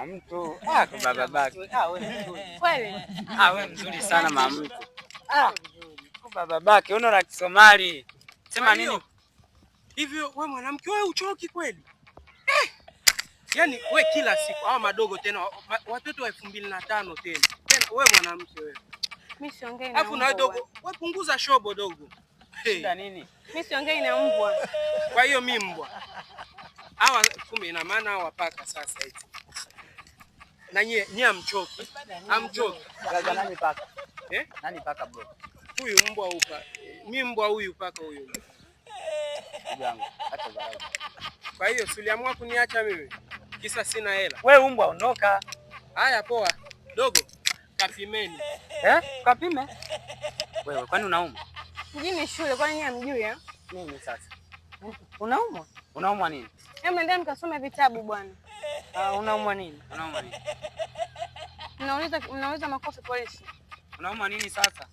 Mtu kwa babake. Wewe mzuri. Kweli? Wewe mzuri sana mama mtu. Kwa babake uno la Kisomali. Sema nini? Hivyo wewe mwanamke wewe uchoki kweli? Yaani wewe kila siku hawa madogo tena watoto wa 2005 tena. Tena wewe mwanamke wewe. Mimi siongei na. Alafu na dogo, wewe punguza shobo dogo. Shida nini? Mimi siongei na mbwa. Kwa hiyo mimi mbwa. Hawa kumbe ina maana hawa paka sasa hivi. Na nyie amchoki. Amchoki. Gaga nani paka? Nani paka bro? Huyu mbwa upa. Mimi mbwa huyu paka huyu. Jangu, acha dharau. Kwa hiyo uliamua kuniacha mimi? Kisa sina hela. Wewe mbwa ondoka. Haya poa. Dogo, kapimeni. Kapime? Wewe kwani unauma? Mjini shule kwani nyinyi hamjui Mimi sasa. Unaumwa? Unaumwa nini? Nenda mkasome vitabu bwana. Unaumwa nini? Unaumwa nini? Mnauliza makofi polisi. Unaumwa nini sasa?